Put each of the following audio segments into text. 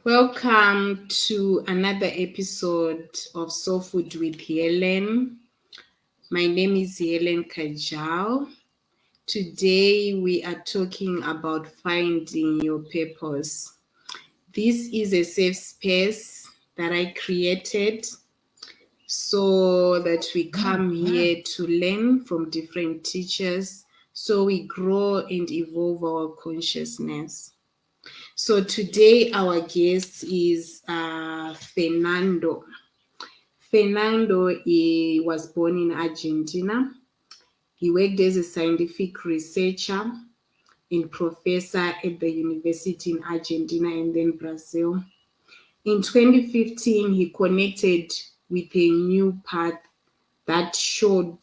Welcome to another episode of Soul Food with Hellen. My name is Hellen Kajawu. Today we are talking about finding your purpose. This is a safe space that I created so that we come here to learn from different teachers so we grow and evolve our consciousness. So today our guest is Fernando. Fernando he was born in Argentina. He worked as a scientific researcher and professor at the university in Argentina and then Brazil. In 2015, he connected with a new path that showed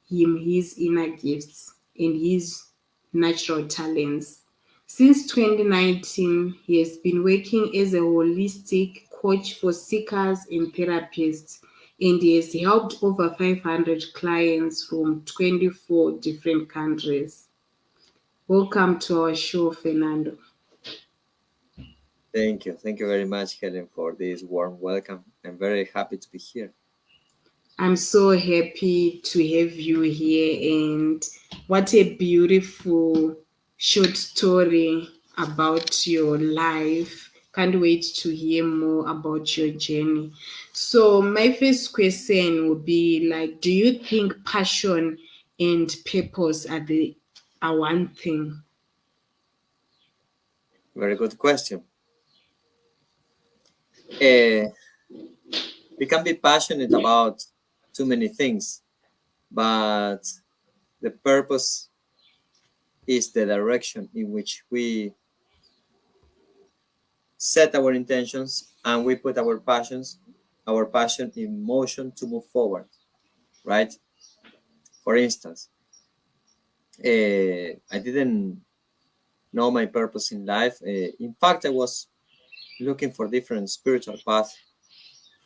him his inner gifts and his natural talents. Since 2019, he has been working as a holistic coach for seekers and therapists, and he has helped over 500 clients from 24 different countries. Welcome to our show, Fernando. Thank you. Thank you very much, Helen, for this warm welcome. I'm very happy to be here. I'm so happy to have you here, and what a beautiful short story about your life. Can't wait to hear more about your journey. So, my first question would be like, do you think passion and purpose are one thing? Very good question. We can be passionate about too many things, but the purpose is the direction in which we set our intentions and we put our passion in motion to move forward, right? For instance, I didn't know my purpose in life. In fact, I was looking for different spiritual paths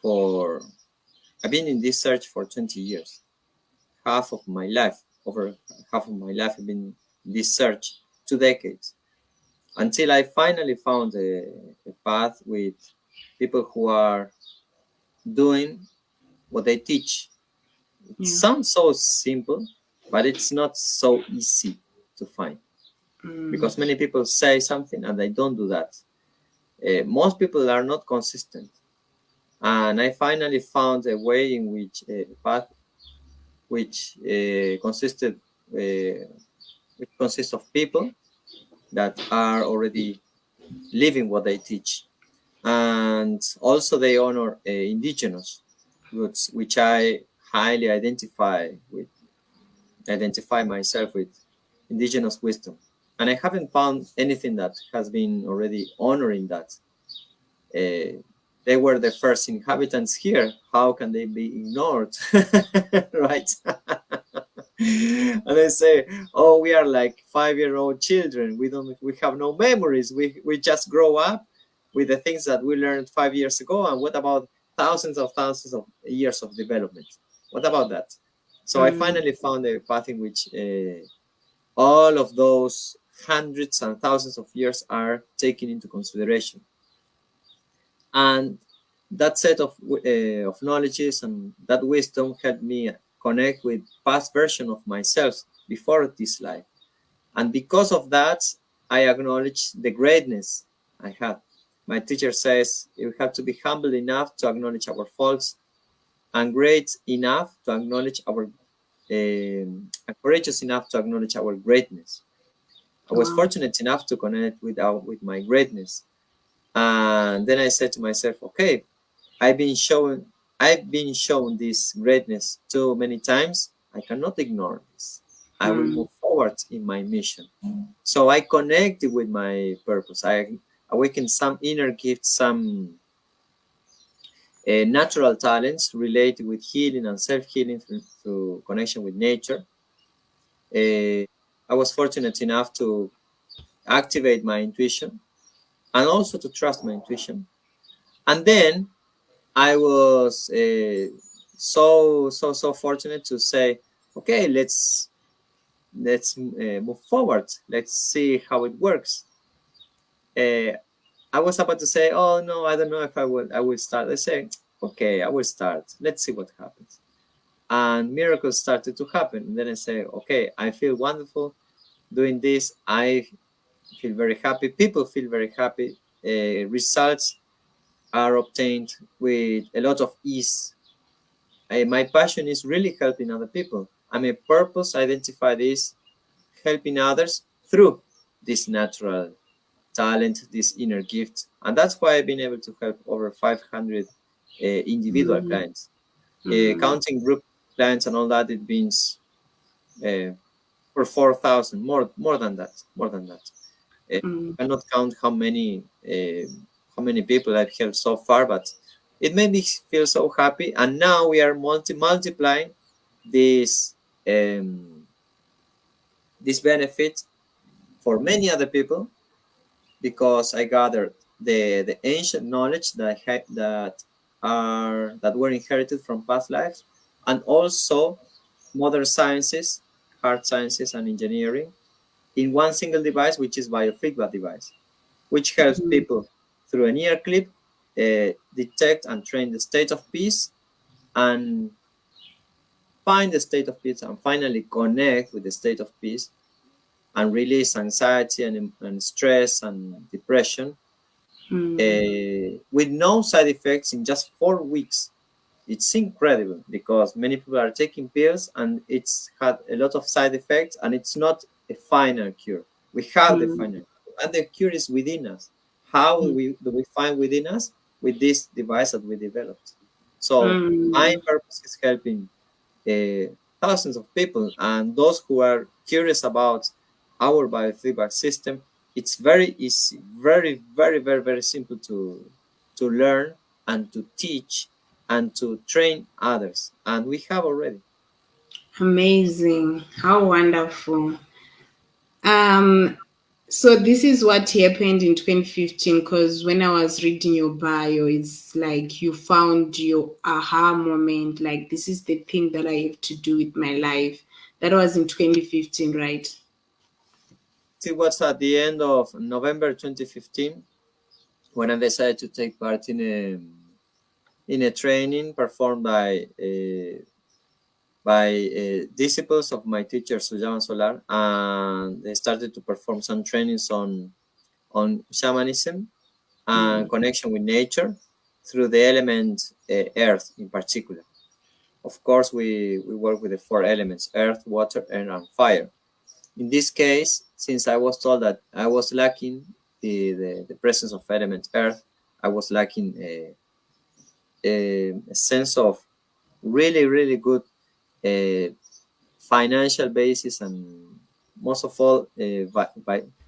for I've been in this search for 20 years. Half of my life, over half of my life, I've been in this search, 2 decades, until I finally found a path with people who are doing what they teach. It Yeah. sounds so simple, but it's not so easy to find because many people say something and they don't do that. Most people are not consistent. And I finally found a way in which a path which consists of people that are already living what they teach, and also they honor indigenous roots, which I highly identify myself with indigenous wisdom, and I haven't found anything that has been already honoring that. They were the first inhabitants here. How can they be ignored? Right? And they say, oh, we are like 5-year-old children. We have no memories. We just grow up with the things that we learned 5 years ago. And what about thousands of years of development? What about that? So I finally found a path in which all of those hundreds and thousands of years are taken into consideration. And that set of knowledges and that wisdom helped me connect with past version of myself before this life. And because of that, I acknowledge the greatness I have. My teacher says we have to be humble enough to acknowledge our faults and great enough to acknowledge courageous enough to acknowledge our greatness. I was fortunate enough to connect with my greatness. And then I said to myself, okay, I've been shown this greatness too many times. I cannot ignore this. I will move forward in my mission. So I connected with my purpose. I awakened some inner gifts, some natural talents related with healing and self-healing through connection with nature. I was fortunate enough to activate my intuition and also to trust my intuition. And then I was so fortunate to say, okay, let's move forward. Let's see how it works. I was about to say, oh no, I don't know if I will start. I say, okay, I will start. Let's see what happens. And miracles started to happen. And then I say, okay, I feel wonderful doing this. I feel very happy. People feel very happy. Results are obtained with a lot of ease. My passion is really helping other people. And my purpose identified is helping others through this natural talent, this inner gift. And that's why I've been able to help over 500 individual Mm, clients. mm, Counting group clients and all that, it means uh, for 4,000, more than that, more than that. mm, I cannot count how many people I've helped so far, but it made me feel so happy. And now we are multiplying this um, this benefit for many other people because I gathered the ancient knowledge that were inherited from past lives, and also modern sciences, hard sciences, and engineering in one single device, which is biofeedback device, which helps mm, people through an ear clip detect and train the state of peace and find the state of peace and finally connect with the state of peace and release anxiety and stress and depression mm, with no side effects in just 4 weeks. It's incredible because many people are taking pills and it's had a lot of side effects and it's not a final cure. We have the mm, final cure and the cure is within us. How mm, do we find within us? With this device that we developed. So my mm. purpose is helping thousands of people, and those who are curious about our biofeedback system, it's very easy, very simple to learn and to teach and to train others, and we have already. Amazing. How wonderful. Um, so this is what happened in 2015 because when I was reading your bio, it's like you found your aha moment, like this is the thing that I have to do with my life. That was in 2015, right? It was at the end of November 2015 when I decided to take part in a training performed by disciples of my teacher Sujavan Solar, and they started to perform some trainings on shamanism and Mm, connection with nature through the element earth in particular. Of course, we work with the four elements: earth, water, air, and fire. In this case, since I was told that I was lacking the presence of element earth, I was lacking a sense of really good uh, financial basis and most of all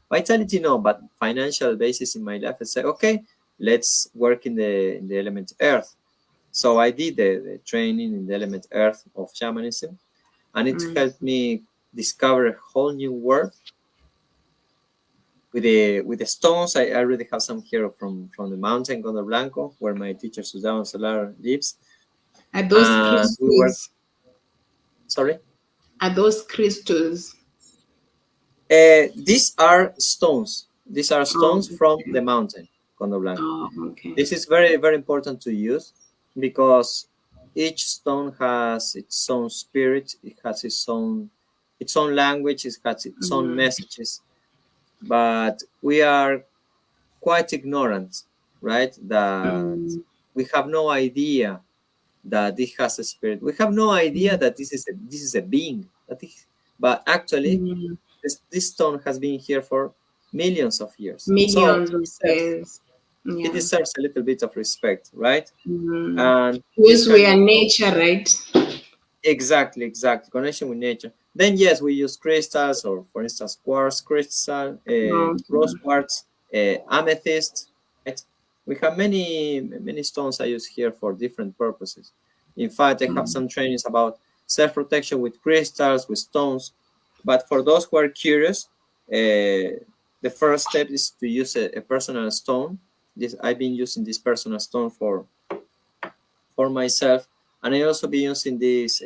vitality, no, but financial basis in my life. I say, okay, let's work in the element earth. So I did the training in the element earth of shamanism, and it mm. helped me discover a whole new world with the stones. I already have some here from the mountain Gondor Blanco, where my teacher Sudan Solar lives, Are those and we work. crystals? Sorry. Are those crystals? These are stones. These are Oh, stones from the mountain, Condo Blanco. oh, okay. This is very important to use because each stone has its own spirit. It has its own language. It has its own Mm, messages. But we are quite ignorant, right? That mm, we have no idea that it has a spirit. We have no idea mm, that this is a being. But actually, mm. this stone has been here for millions of years. So Millions of years. it Yeah. deserves a little bit of respect, right? Mm. And this Because we kind are of nature, right? exactly connection with nature. Then yes, we use crystals, or for instance, quartz crystal, rose Okay. quartz, amethyst. Right? We have many stones I use here for different purposes. In fact, I have Mm, some trainings about self protection with crystals, with stones. But for those who are curious, the first step is to use a personal stone. This I've been using this personal stone for myself, and I also been using this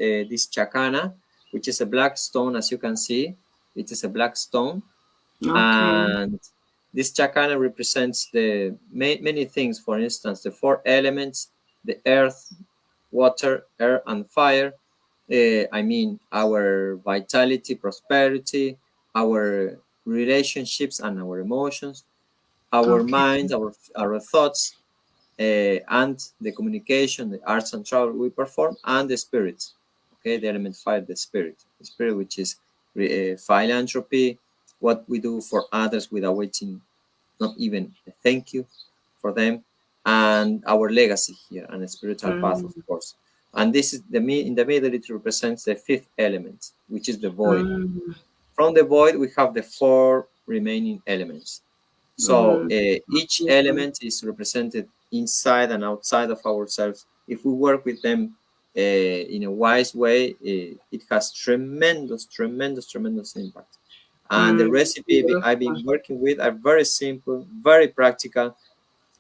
chacana, which is a black stone, as you can see. It is a black stone, okay. and This chakana represents the many things. For instance, the four elements: the earth, water, air, and fire. I mean, our vitality, prosperity, our relationships, and our emotions, our Okay. minds, our thoughts, and the communication, the arts and travel we perform, and the spirit. Okay, the element fire, the spirit, which is philanthropy, what we do for others without waiting, not even a thank you for them, and our legacy here, and a spiritual path, of Mm, course. And this is in the middle, it represents the fifth element, which is the void. mm, From the void, we have the four remaining elements. So mm, each mm, element is represented inside and outside of ourselves. If we work with them in a wise way, it has tremendous impact. And the recipe I've beautiful. been working with are very simple, very practical,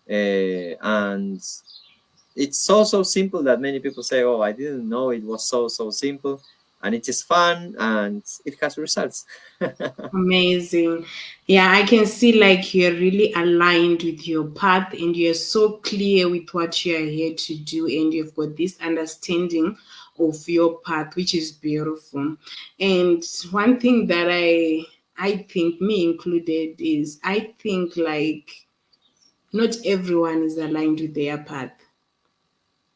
and it's so simple that many people say, "Oh, I didn't know it was so simple," and it is fun and it has results. Amazing. Yeah, I can see like you're really aligned with your path and you're so clear with what you're here to do, and you've got this understanding of your path, which is beautiful. And one thing that I think, me included, is I think like not everyone is aligned with their path.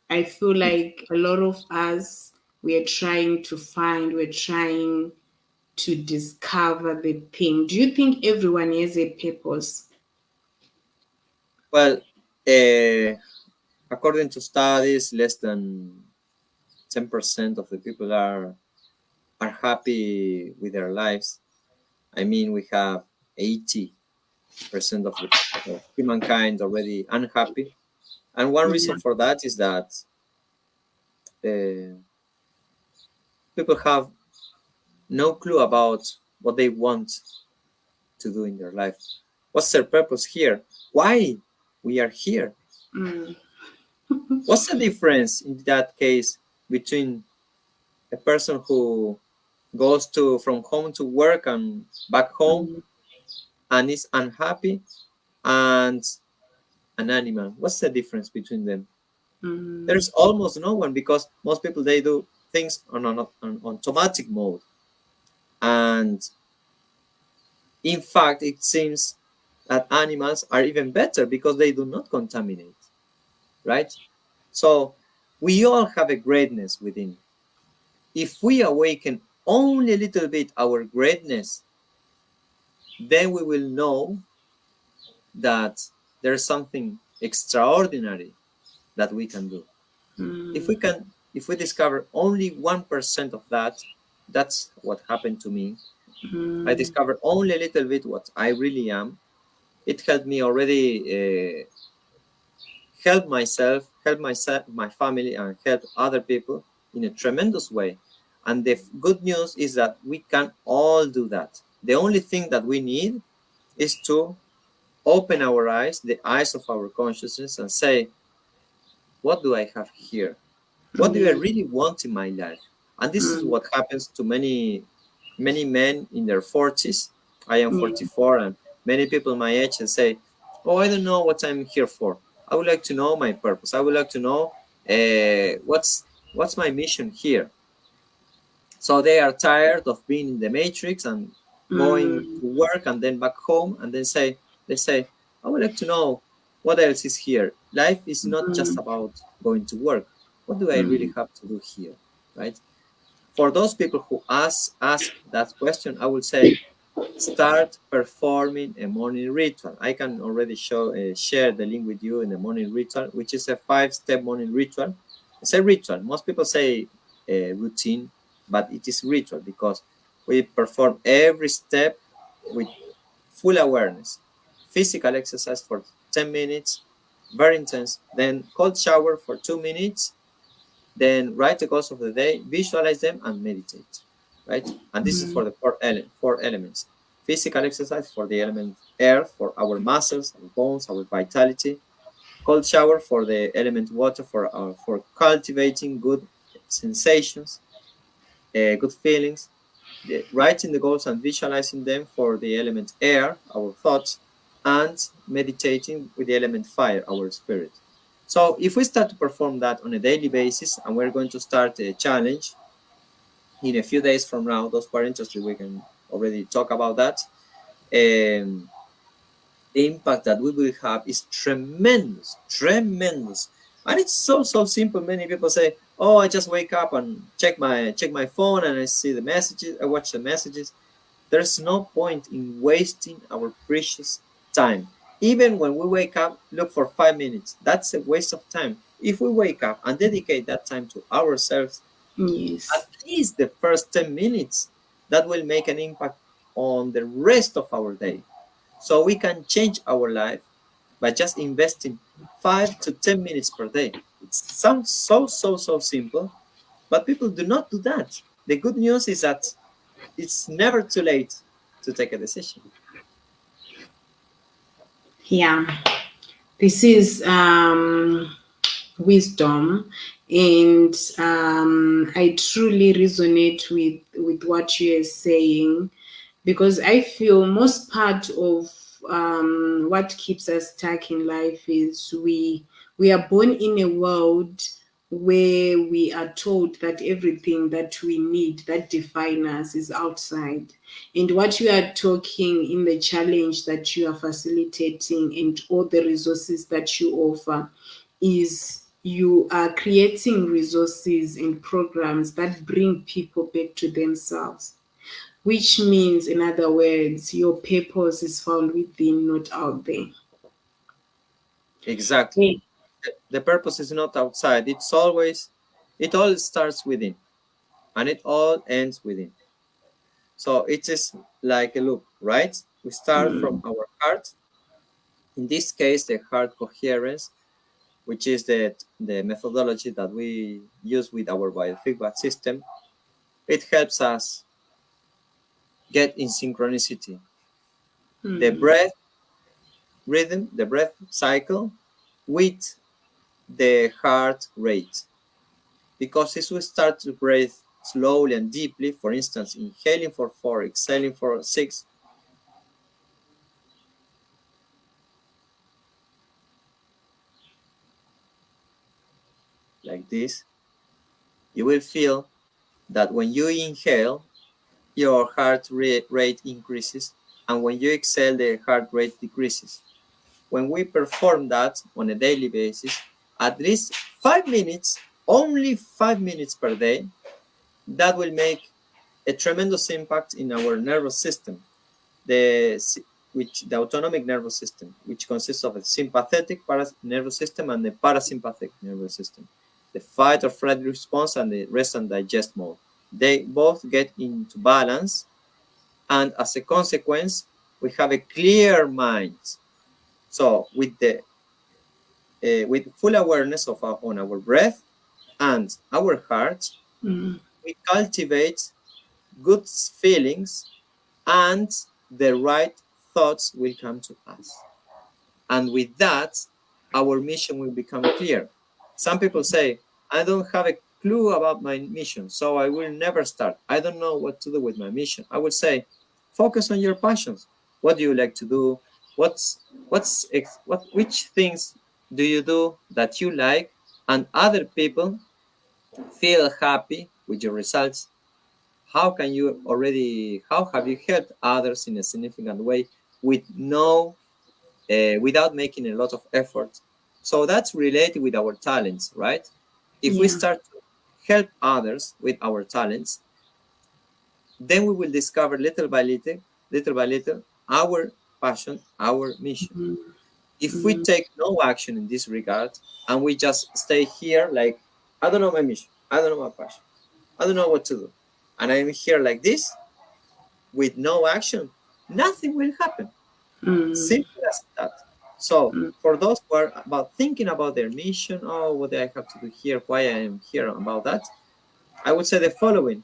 I feel like a lot of us, we're trying to discover the thing. Do you think everyone has a purpose? Well, according to studies, less than 10% of the people are happy with their lives. I mean, we have 80% of the of humankind already unhappy, and one reason Yeah. for that is that uh, people have no clue about what they want to do in their life. What's their purpose here? Why we are here? Mm, What's the difference in that case between a person who goes to from home to work and back home mm, and is unhappy, and an animal? What's the difference between them? mm, There's almost no one, because most people they do things on automatic mode, and in fact it seems that animals are even better because they do not contaminate, right? So we all have a greatness within. If we awaken only a little bit our greatness, then we will know that there's something extraordinary that we can do. mm, If we discover only 1% of that, that's what happened to me. I mm, discovered only a little bit what I really am. It helped me already help myself, my family, and help other people in a tremendous way. And the good news is that we can all do that. The only thing that we need is to open our eyes, the eyes of our consciousness, and say, what do I have here? What do I yeah. really want in my life? And this is Mm, what happens to many men in their 40s. I am yeah. 44, and many people my age and say, "Oh, I don't know what I'm here for. I would like to know my purpose. I would like to know what's my mission here." So they are tired of being in the matrix and going Mm, to work and then back home, and then they say, "I would like to know what else is here. Life is not just mm, about going to work. What do I really mm, have to do here?" Right? For those people who ask that question, I would say, start performing a morning ritual. I can already share the link with you in the morning ritual, which is a 5-step morning ritual. It's a ritual. Most people say routine, but it is ritual because we perform every step with full awareness. Physical exercise for 10 minutes, very intense. Then cold shower for 2 minutes, then write the goals of the day, visualize them, and meditate. Right? And this is mm, for the four elements. Physical exercise for the element air, for our muscles, our bones, our vitality. Cold shower for the element water, for cultivating good sensations, good feelings. Writing the goals and visualizing them for the element air, our thoughts. and meditating with the element fire, our spirit. So if we start to perform that on a daily basis, and we're going to start a challenge in a few days from now, those who are interested, we can already talk about that. Um, the impact that we will have is tremendous, tremendous. And it's so simple. Many people say, "Oh, I just wake up and check my phone and I see the messages, I watch the messages." There's no point in wasting our precious time. Even when we wake up, look for 5 minutes. That's a waste of time. If we wake up and dedicate that time to ourselves, at Yes. least the first 10 minutes, that will make an impact on the rest of our day. So we can change our life by just investing 5 to 10 minutes per day. It sounds so simple, but people do not do that. The good news is that it's never too late to take a decision. Yeah. This is wisdom, and I truly resonate with what you are saying, because I feel most part of what keeps us stuck in life is we are born in a world where we are told that everything that we need that define us is outside. And what you are talking in the challenge that you are facilitating and all the resources that you offer is you are creating resources and programs that bring people back to themselves, which means, in other words, your purpose is found within, not out there. Exactly. Yeah. The purpose is not outside. It all starts within and it all ends within. So it is like a loop, right? We start from Mm, our heart. In this case, the heart coherence, which is the methodology that we use with our biofeedback system. It helps us get in synchronicity. The mm, breath rhythm, the breath cycle with the heart rate. Because as we start to breathe slowly and deeply, for instance, inhaling for 4, exhaling for 6, like this, you will feel that when you inhale, your heart rate increases, and when you exhale, the heart rate decreases. When we perform that on a daily basis, at least 5 minutes, only 5 minutes per day, that will make a tremendous impact in our nervous system, the the autonomic nervous system, which consists of a sympathetic nervous system and the parasympathetic nervous system, the fight or flight response and the rest and digest mode. They both get into balance, and as a consequence, we have a clear mind. So with full awareness of on our breath and our heart, mm, we cultivate good feelings, and the right thoughts will come to us. And with that, our mission will become clear. Some people say, I don't have a clue about my mission, so I will never start. I don't know what to do with my mission. I would say, focus on your passions. What do you like to do? Which things do you do that you like and other people feel happy with your results? How have you helped others in a significant way with no without making a lot of effort? So that's related with our talents, right? If we yeah. start to help others with our talents, then we will discover little by little, our passion, our mission. Mm, If we mm, take no action in this regard and we just stay here like, I don't know my mission, I don't know my passion, I don't know what to do, and I'm here like this with no action, nothing will happen. mm, Simple as that. So mm, for those who are about thinking about their mission, oh, what do I have to do here, why I am here, about that, I would say the following: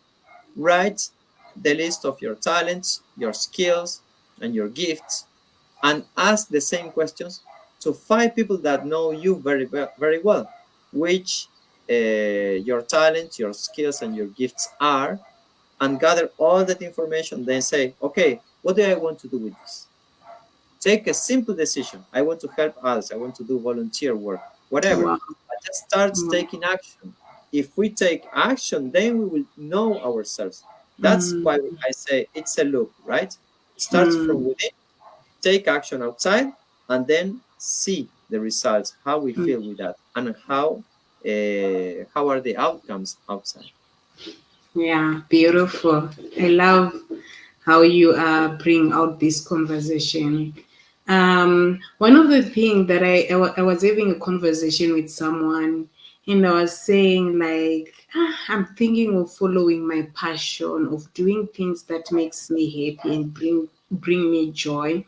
write the list of your talents, your skills, and your gifts, and ask the same questions to 5 people that know you very well, which your talents, your skills, and your gifts are, and gather all that information. Then say, okay, what do I want to do with this? take a simple decision. I want to help others. I want to do volunteer work, whatever. Wow. But just start Mm, taking action. If we take action, then we will know ourselves. That's why mm, I say it's a loop, right? Start from mm, within, take action outside, and then see the results, how we mm. feel with that, and how are the outcomes outside. Yeah, beautiful. I love how you bring out this conversation. One of the things that I was having a conversation with someone, and I was saying like, I'm thinking of following my passion of doing things that makes me happy and bring me joy.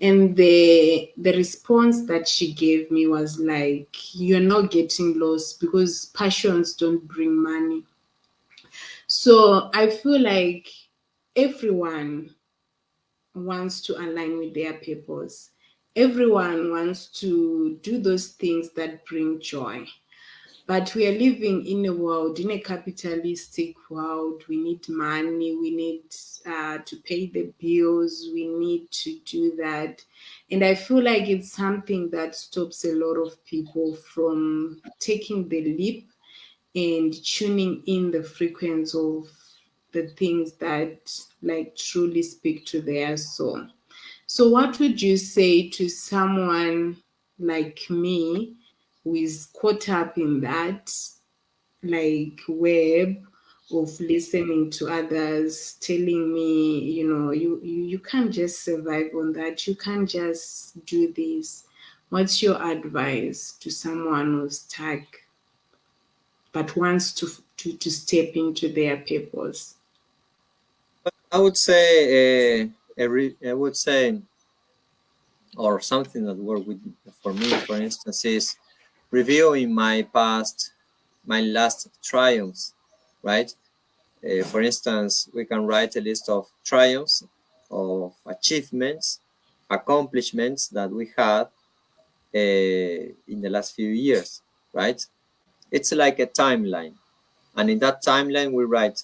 And the response that she gave me was like, you're not getting lost because passions don't bring money. So I feel like everyone wants to align with their purpose. Everyone wants to do those things that bring joy. But we are living in a world, in a capitalistic world. We need money. We need to pay the bills. We need to do that. And I feel like it's something that stops a lot of people from taking the leap and tuning in the frequency of the things that like truly speak to their soul. So what would you say to someone like me who is caught up in that like web of listening to others telling me, you can't just survive on that, you can't just do this. What's your advice to someone who's stuck but wants to step into their purpose? I would say, I would say, or something that worked with for me, for instance, is reviewing my last triumphs, right? For instance, we can write a list of triumphs, of achievements, accomplishments that we had in the last few years, right? It's like a timeline. And in that timeline, we write,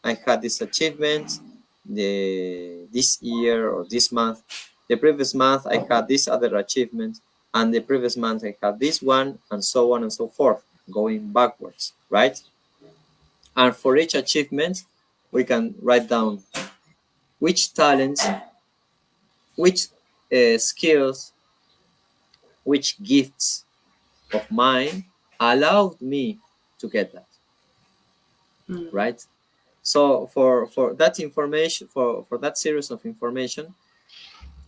I had this achievement this year or this month. The previous month, I had this other achievement. And the previous month, I had this one, and so on and so forth, going backwards, right? And for each achievement, we can write down which talents, which skills, which gifts of mine allowed me to get that, Mm, right? So for that information, for that series of information,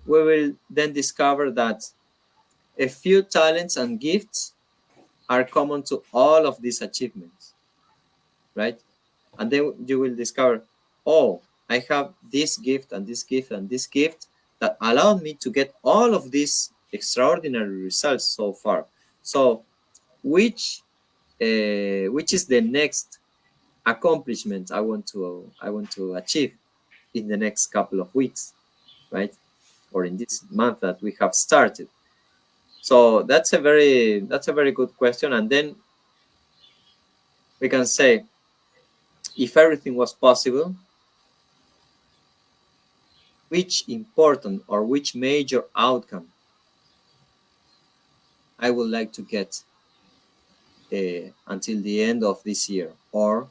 we will then discover that a few talents and gifts are common to all of these achievements, right? And then you will discover, oh, I have this gift and this gift and this gift that allowed me to get all of these extraordinary results so far. So which is the next accomplishment I want to achieve in the next couple of weeks, right? Or in this month that we have started. So that's a very good question. And then we can say, if everything was possible, which important or which major outcome I would like to get until the end of this year or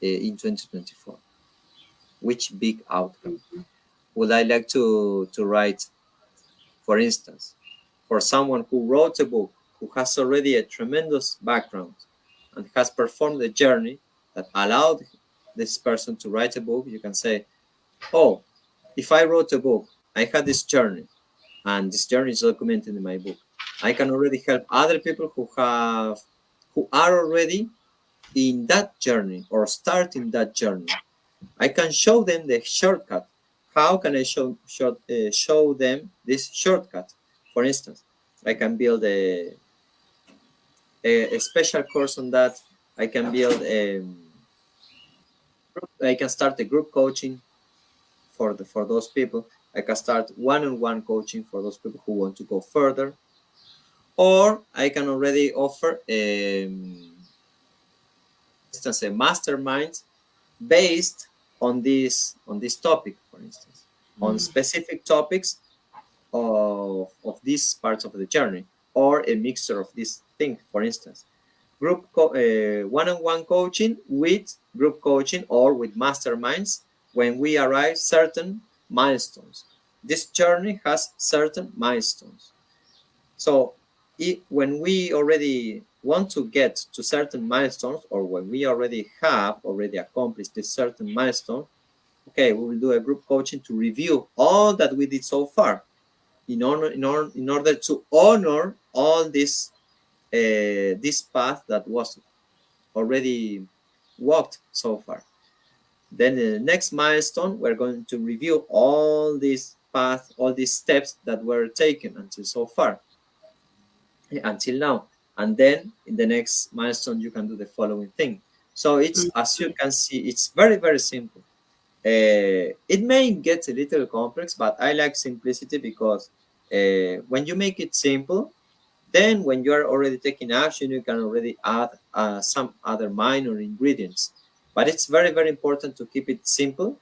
in 2024? Which big outcome would I like to write? For instance, for someone who wrote a book, who has already a tremendous background and has performed a journey that allowed this person to write a book, you can say, oh, if I wrote a book, I had this journey, and this journey is documented in my book. I can already help other people who are already in that journey or starting that journey. I can show them the shortcut. How can I show them this shortcut? For instance, I can build a special course on that. I can build I can start a group coaching for those people. I can start one-on-one coaching for those people who want to go further, or I can already offer, for instance, a mastermind based on this topic, for instance, on mm, specific topics of these parts of the journey, or a mixture of these things. For instance, one-on-one coaching with group coaching or with masterminds when we arrive certain milestones. This journey has certain milestones. So when we already want to get to certain milestones, or when we already accomplished this certain milestone, okay, we will do a group coaching to review all that we did so far in order to honor all this path that was already walked so far. Then the next milestone, we're going to review all these paths, all these steps that were taken until so far, until now. And then in the next milestone, you can do the following thing. So it's, as you can see, it's very, very simple. It may get a little complex, but I like simplicity because when you make it simple, then when you are already taking action, you can already add some other minor ingredients. But it's very, very important to keep it simple,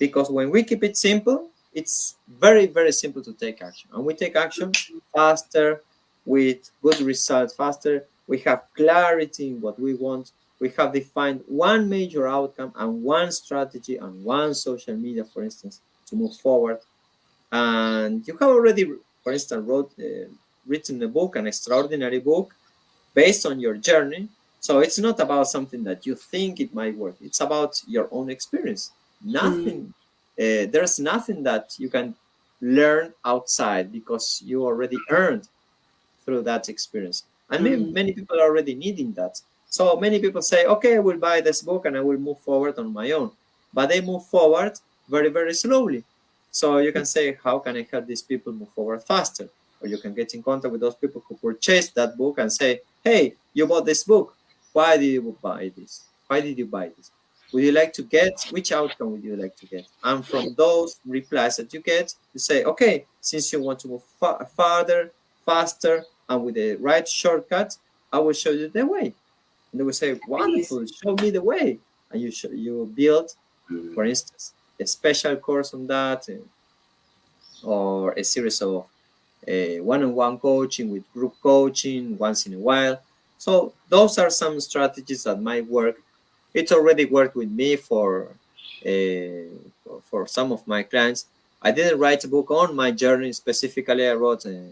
because when we keep it simple, it's very, very simple to take action. And we take action faster, with good results faster. We have clarity in what we want. We have defined one major outcome and one strategy and one social media, for instance, to move forward. And you have already, for instance, written a book, an extraordinary book, based on your journey. So it's not about something that you think it might work. It's about your own experience. Nothing, there's nothing that you can learn outside, because you already earned through that experience. And many people are already needing that. So many people say, okay, I will buy this book and I will move forward on my own. But they move forward very, very slowly. So you can say, how can I help these people move forward faster? Or you can get in contact with those people who purchased that book and say, hey, you bought this book. Why did you buy this? Why did you buy this? Would you like to get, which outcome would you like to get? And from those replies that you get, you say, okay, since you want to move farther, faster, and with the right shortcut, I will show you the way. And they will say, wonderful, show me the way. And you build, for instance, a special course on that, or a series of one-on-one coaching with group coaching once in a while. So those are some strategies that might work. It already worked with me for some of my clients. I didn't write a book on my journey specifically. I wrote a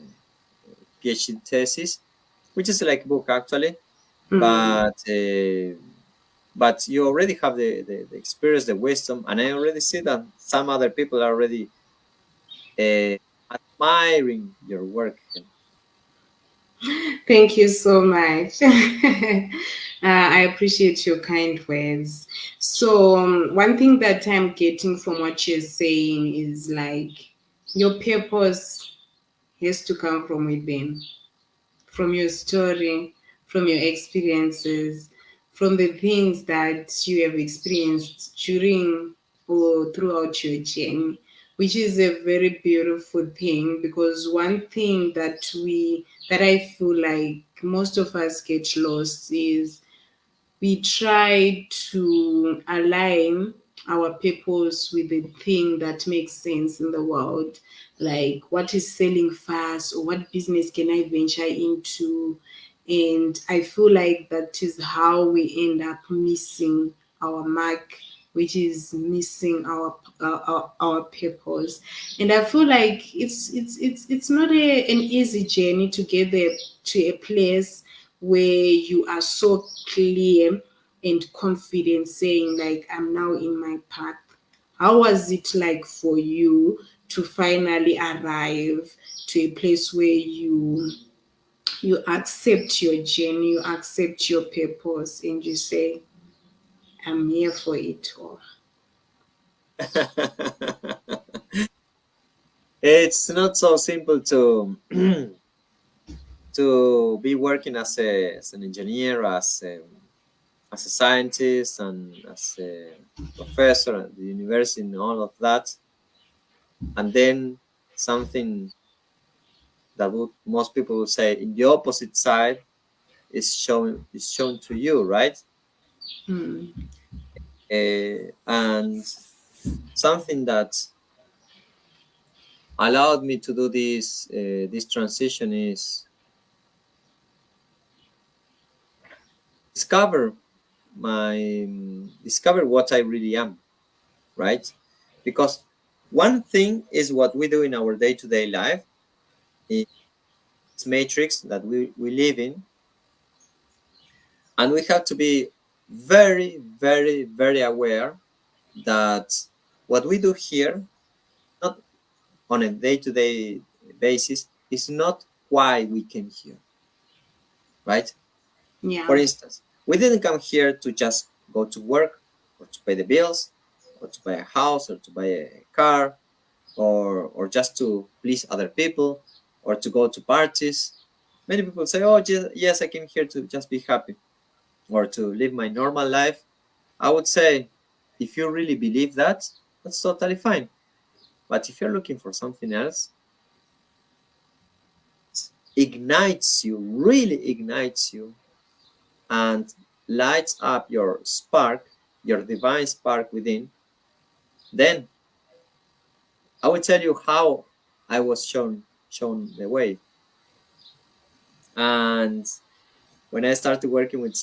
PhD thesis, which is like a book actually, but you already have the experience, the wisdom, and I already see that some other people are already uh, admiring your work. Thank you so much. I appreciate your kind words. So, one thing that I'm getting from what you're saying is like your purpose has to come from within, from your story, from your experiences, from the things that you have experienced during or throughout your journey, which is a very beautiful thing, because one thing that I feel like most of us get lost is we try to align our purpose with the thing that makes sense in the world, like what is selling fast or what business can I venture into. And I feel like that is how we end up missing our mark, which is missing our purpose. And I feel like it's not an easy journey to get there, to a place where you are so clear and confident, saying like, I'm now in my path. How was it like for you to finally arrive to a place where you accept your journey, you accept your purpose, and you say, I'm here for it all? It's not so simple to to be working as an engineer, as a scientist, and as a professor at the university, and all of that, and then something that would most people would say in the opposite side is shown to you, right? Hmm. And something that allowed me to do this transition is discover discover what I really am, right? Because one thing is what we do in our day-to-day life, in this matrix that we live in, and we have to be very, very, very aware that what we do here, not on a day-to-day basis, is not why we came here, right? For Yeah. instance, we didn't come here to just go to work or to pay the bills or to buy a house or to buy a car or just to please other people or to go to parties. Many people say, oh, yes, I came here to just be happy or to live my normal life. I would say, if you really believe that, that's totally fine. But if you're looking for something else, ignites you, really ignites you, and lights up your spark, your divine spark within, then I will tell you how I was shown the way. And when I started working with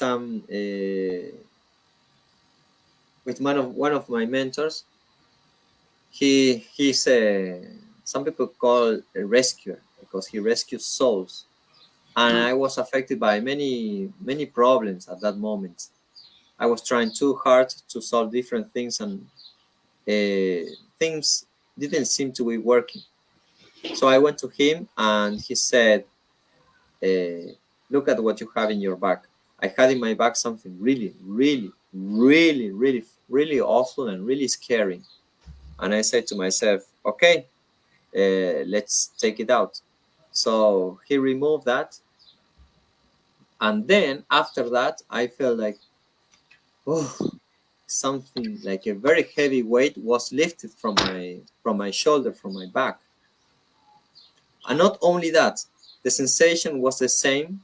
with one of my mentors, he's some people call a rescuer because he rescues souls, and Oh, I was affected by many problems at that moment. I was trying too hard to solve different things, and things didn't seem to be working. So I went to him, and he said, "Look at what you have in your bag." I had in my bag something really, really, really, really, really awful and really scary. And I said to myself, "Okay, let's take it out." So he removed that, and then after that, I felt like, oh, something like a very heavy weight was lifted from my shoulder, from my back. And not only that, the sensation was the same,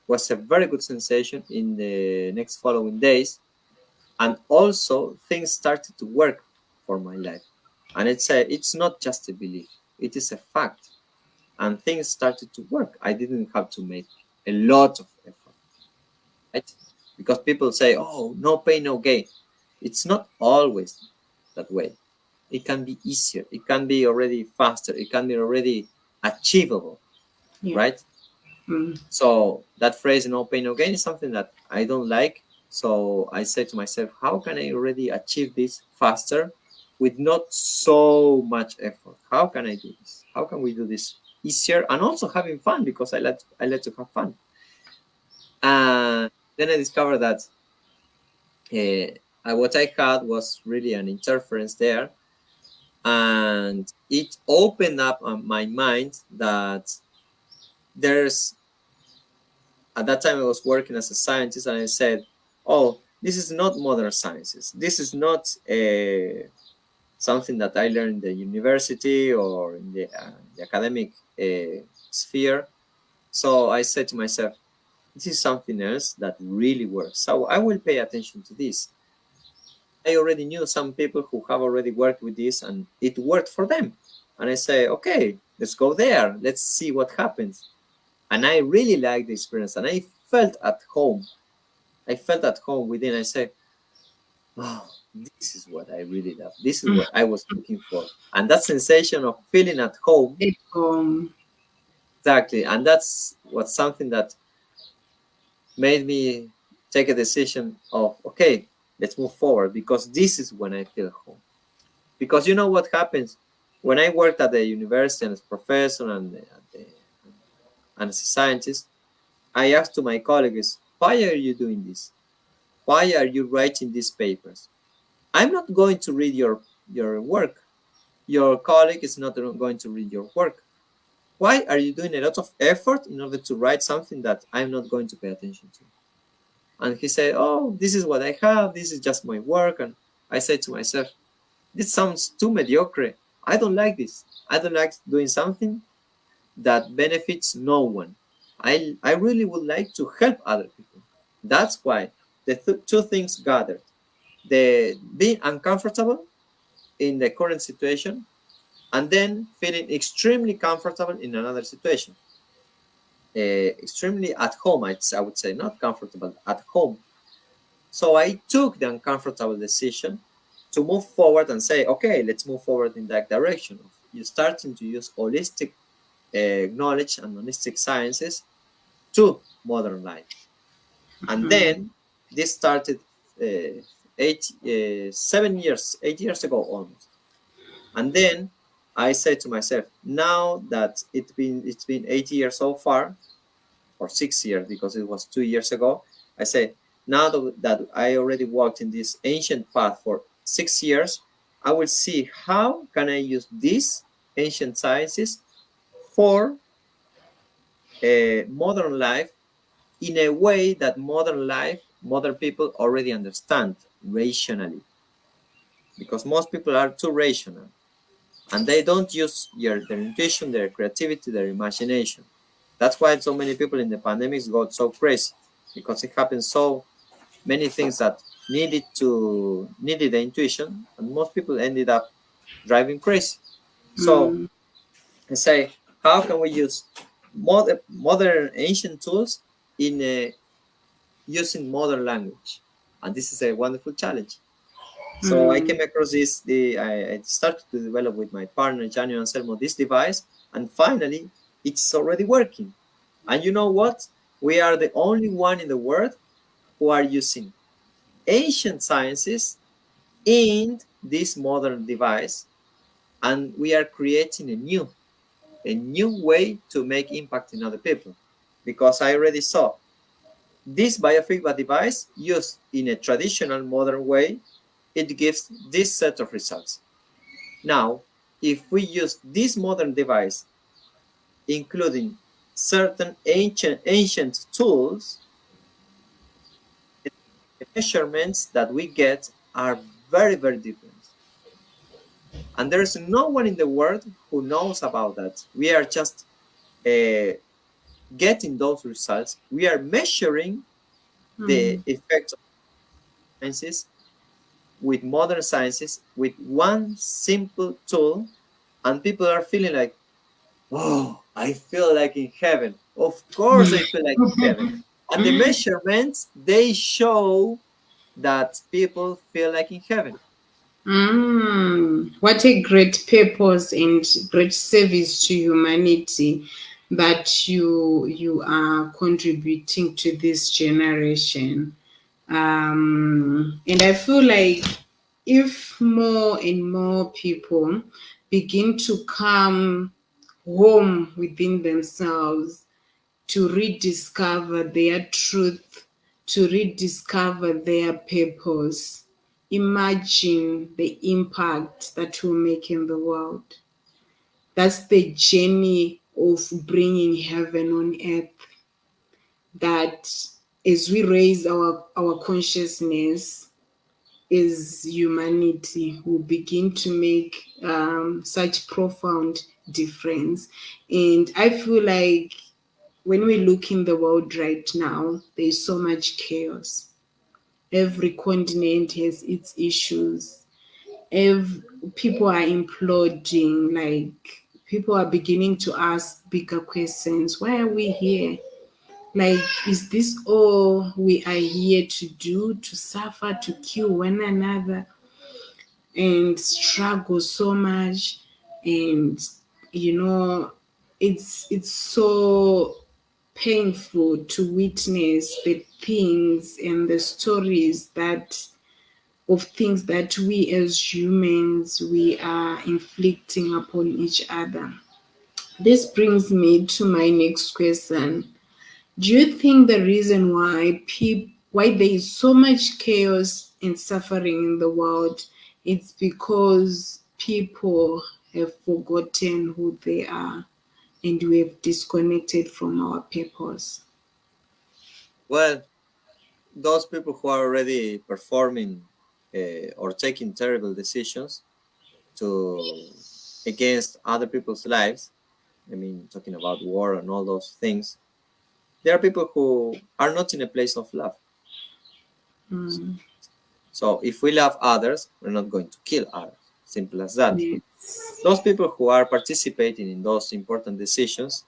was a very good sensation in the next following days. And also things started to work for my life. And it's not just a belief, it is a fact. And things started to work. I didn't have to make a lot of effort, right? Because people say, oh, no pain, no gain. It's not always that way. It can be easier, it can be already faster, it can be already achievable, yeah. right? Mm. So that phrase, no pain, no gain, is something that I don't like. So I say to myself, how can I already achieve this faster with not so much effort? How can I do this? How can we do this easier and also having fun, because I like to have fun. And then I discovered that what I had was really an interference there, and it opened up my mind that there's at that time I was working as a scientist, and I said, oh, this is not modern sciences, this is not something that I learned in the university or in the academic sphere. So I said to myself, this is something else that really works, so I will pay attention to this. I already knew some people who have already worked with this and it worked for them. And I say, okay, let's go there. Let's see what happens. And I really liked the experience, and I felt at home. I felt at home within. I said, oh, this is what I really love. This is Mm. what I was looking for. And that sensation of feeling at home, It, exactly. And that's what something that made me take a decision of, okay, let's move forward, because this is when I feel home. Because you know what happens when I worked at the university and as a professor and as a scientist, I asked to my colleagues, why are you doing this? Why are you writing these papers? I'm not going to read your work. Your colleague is not going to read your work. Why are you doing a lot of effort in order to write something that I'm not going to pay attention to? And he said, oh, this is what I have. This is just my work. And I said to myself, this sounds too mediocre. I don't like this. I don't like doing something that benefits no one. I really would like to help other people. That's why the two things gathered: the being uncomfortable in the current situation, and then feeling extremely comfortable in another situation, extremely at home. I would say not comfortable, at home. So I took the uncomfortable decision to move forward and say, okay, let's move forward in that direction of you starting to use holistic knowledge and holistic sciences to modern life. And Mm, then this started 7 years, 8 years ago almost. And then I said to myself, now that it's been 8 years so far, or 6 years because it was 2 years ago, I say, now that I already walked in this ancient path for 6 years, I will see how can I use these ancient sciences for modern life in a way that modern people already understand rationally, because most people are too rational and they don't use their intuition, their creativity, their imagination. That's why so many people in the pandemics got so crazy, because it happened so many things that needed the intuition, and most people ended up driving crazy. So mm, I say, how can we use modern ancient tools in using modern language? And this is a wonderful challenge. So I mm, came across this. I started to develop with my partner Gianni Anselmo this device, and finally, it's already working. And you know what? We are the only one in the world who are using ancient sciences in this modern device, and we are creating a new way to make impact in other people. Because I already saw this biofeedback device used in a traditional modern way, it gives this set of results. Now, if we use this modern device, including certain ancient tools, the measurements that we get are very, very different. And there is no one in the world who knows about that. We are just uh, getting those results. We are measuring the mm, effects of sciences with modern sciences with one simple tool, and people are feeling like, oh, I feel like in heaven. Of course, I feel like in heaven. And the measurements, they show that people feel like in heaven. mm. What a great purpose and great service to humanity that you are contributing to this generation. And I feel like if more and more people begin to come home within themselves to rediscover their truth, to rediscover their purpose, imagine the impact that will make in the world. That's the journey of bringing heaven on earth. That as we raise our consciousness as humanity, will begin to make such profound difference. And I feel like when we look in the world right now, there's so much chaos. Every continent has its issues. Every, people are imploding. Like people are beginning to ask bigger questions. Why are we here? Like, is this all we are here to do? To suffer, to kill one another, and struggle so much? And you know, it's so painful to witness the things and the stories that of things that we as humans we are inflicting upon each other. This brings me to my next question. Do you think the reason why there is so much chaos and suffering in the world, it's because people have forgotten who they are and we have disconnected from our purpose? Well, those people who are already performing or taking terrible decisions to against other people's lives, I mean, talking about war and all those things, there are people who are not in a place of love. Mm, So if we love others, we're not going to kill others. Simple as that. Yes. Those people who are participating in those important decisions,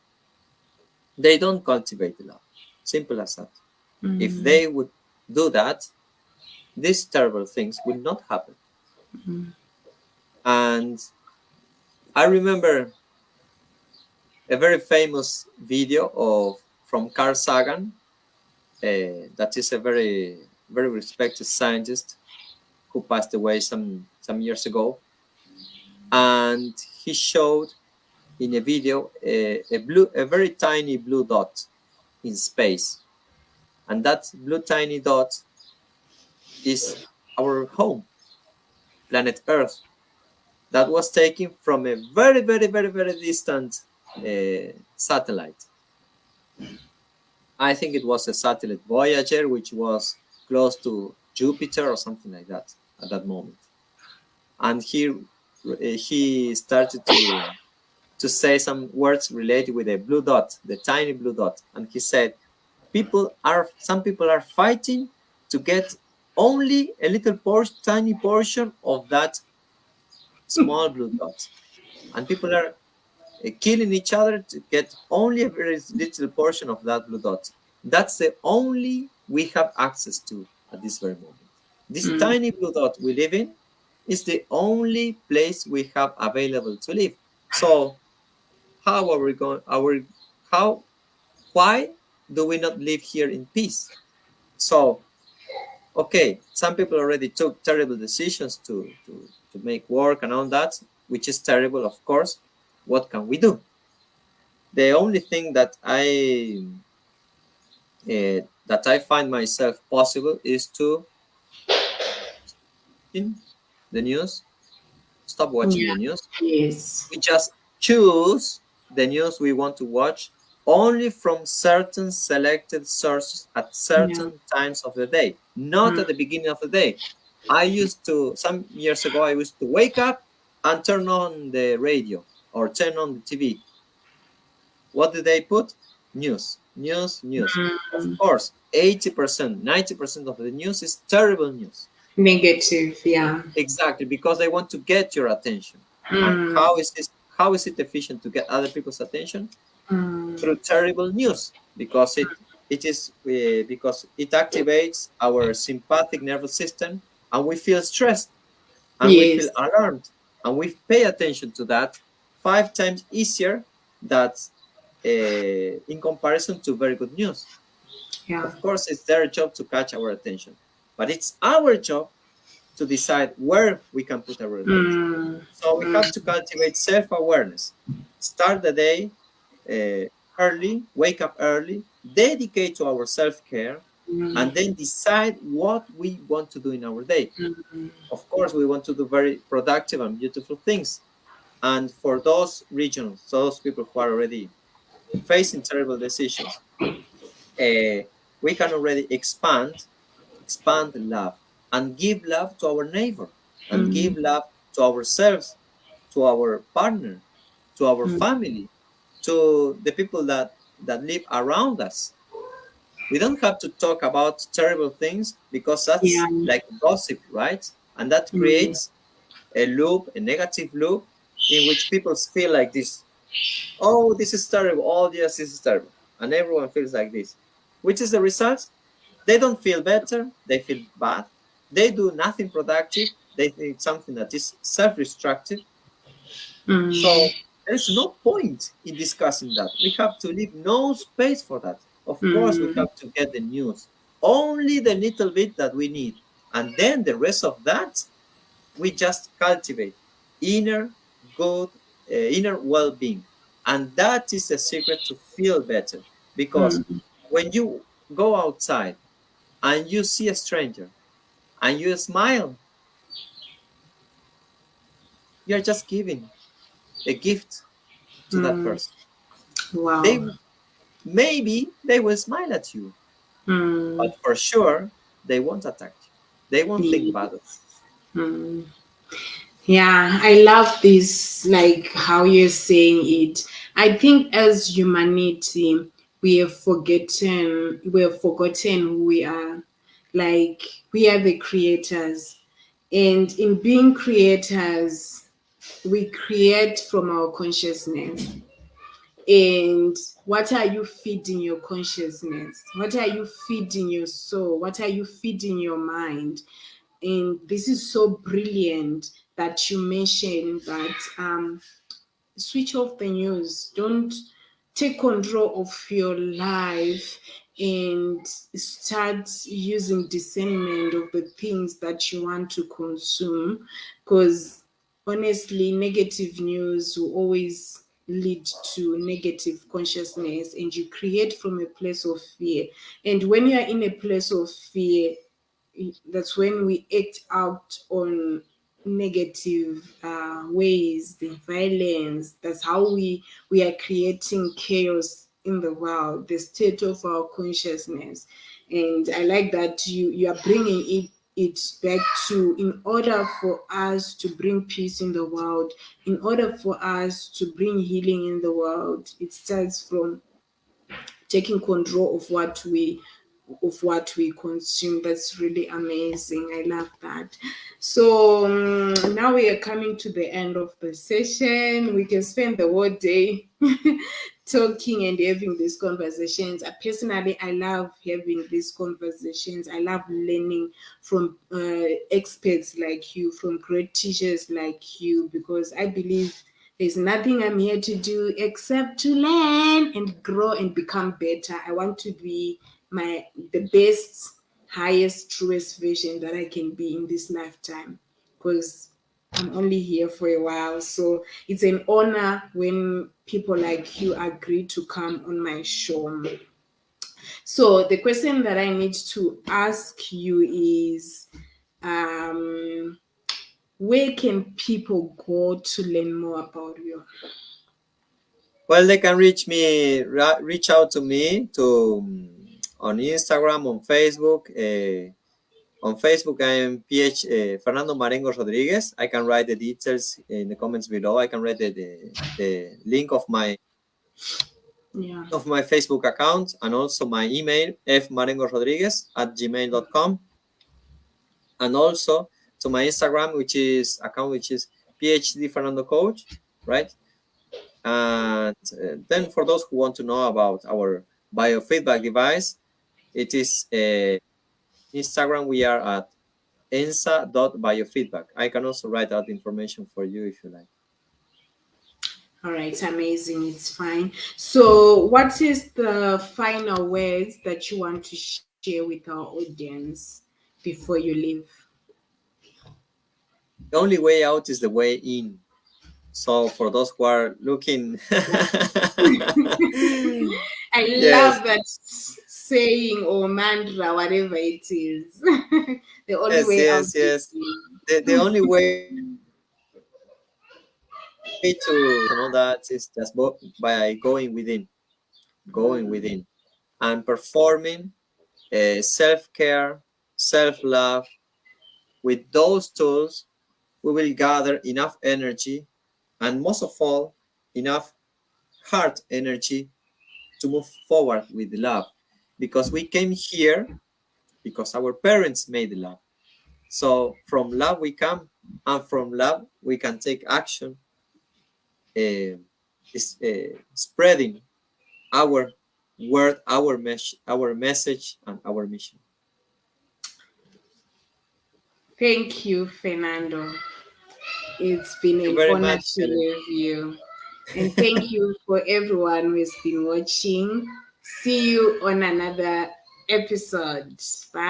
they don't cultivate love. Simple as that. If Mm, they would do that, these terrible things will not happen. mm, And I remember a very famous video of from Carl Sagan, that is a very respected scientist who passed away some years ago, and he showed in a video a very tiny blue dot in space, and that blue tiny dot is our home, planet Earth, that was taken from a very distant satellite. I think it was a satellite Voyager, which was close to Jupiter or something like that at that moment. And he started to say some words related with a blue dot, the tiny blue dot, and he said, some people are fighting to get only a little tiny portion of that small blue dot, and people are killing each other to get only a very little portion of that blue dot. That's the only we have access to at this very moment. This mm, tiny blue dot we live in is the only place we have available to live. So how are we going? How? Why do we not live here in peace? So okay, some people already took terrible decisions to make work and all that, which is terrible, of course. What can we do? The only thing that I find myself possible is to in the news, stop watching yeah. the news. Yes. We just choose the news we want to watch only from certain selected sources at Yeah. certain times of the day, not Mm, at the beginning of the day. Some years ago, I used to wake up and turn on the radio or turn on the TV. What did they put? News, news, news. Of mm, course, 80%, 90% of the news is terrible news. negative. Yeah. Exactly, because they want to get your attention. And Mm, how is it efficient to get other people's attention? mm, Through terrible news, because it activates our sympathetic nervous system, and we feel stressed, and we feel yes. alarmed, and we pay attention to that 5 times easier that in comparison to very good news. Yeah. Of course, it's their job to catch our attention, but it's our job to decide where we can put our attention. Mm, So we have mm, to cultivate self-awareness. Start the day uh, early, wake up early, dedicate to our self-care, mm, and then decide what we want to do in our day. mm, Of course, we want to do very productive and beautiful things. And for those regions, those people who are already facing terrible decisions, uh, we can already expand love and give love to our neighbor and mm, give love to ourselves, to our partner, to our mm. family, to the people that live around us. We don't have to talk about terrible things because Yeah. that's like gossip, right? And that Mm, creates a loop, a negative loop, in which people feel like this. Oh, this is terrible. Oh, yes, this is terrible. And everyone feels like this. Which is the result? They don't feel better. They feel bad. They do nothing productive. They think something that is self-destructive. mm, So there's no point in discussing that. We have to leave no space for that. Of course, we mm, have to get the news, only the little bit that we need. And then the rest of that, we just cultivate inner good, inner well being. And that is the secret to feel better. Because mm, when you go outside and you see a stranger and you smile, you're just giving a gift to that mm. person. Wow. They maybe they will smile at you, but Mm, for sure they won't attack you. They won't think yeah. bad of Mm. Yeah, I love this, like how you're saying it. I think as humanity, we have forgotten who we are. Like we are the creators. And in being creators, we create from our consciousness. And what are you feeding your consciousness? What are you feeding your soul? What are you feeding your mind? And this is so brilliant that you mentioned that switch off the news. Don't take control of your life and start using discernment of the things that you want to consume, because honestly negative news will always lead to negative consciousness, and you create from a place of fear. And when you are in a place of fear, that's when we act out on negative ways, the violence. That's how we are creating chaos in the world, the state of our consciousness. And I like that you are bringing it back to, in order for us to bring peace in the world, in order for us to bring healing in the world, it starts from taking control of what we consume. That's really amazing. I love that. So now we are coming to the end of the session. We can spend the whole day talking and having these conversations. Personally, I love having these conversations. I love learning from experts like you, from great teachers like you, because I believe there's nothing I'm here to do except to learn and grow and become better. I want to be the best, highest, truest version that I can be in this lifetime, because I'm only here for a while. So it's an honor when people like you agree to come on my show. So the question that I need to ask you is, um, where can people go to learn more about you? Well, they can reach out to me on Instagram, on Facebook. On Facebook, I am Fernando Marengo Rodriguez. I can write the details in the comments below. I can write the link Yeah. of my Facebook account, and also my email, fmarengorodriguez@gmail.com, and also to my Instagram, which is PhD Fernando Coach, right? And then for those who want to know about our biofeedback device, it is Instagram. We are at ensa.biofeedback. I can also write out information for you if you like. All right, amazing. It's fine. So, what is the final words that you want to share with our audience before you leave? The only way out is the way in. So for those who are looking, I yes, love that saying or mantra, whatever it is. The only yes, way out yes, is yes. in. The only way to know that is just by going Mm. within, and performing self-care, self-love. With those tools, we will gather enough energy, and most of all, enough heart energy to move forward with love. Because we came here because our parents made love. So from love we come, and from love we can take action, uh, spreading our word, our message, and our mission. Thank you, Fernando. It's been Thank you an very honor much, to Helen. have you. And thank you for everyone who has been watching. See you on another episode. Bye.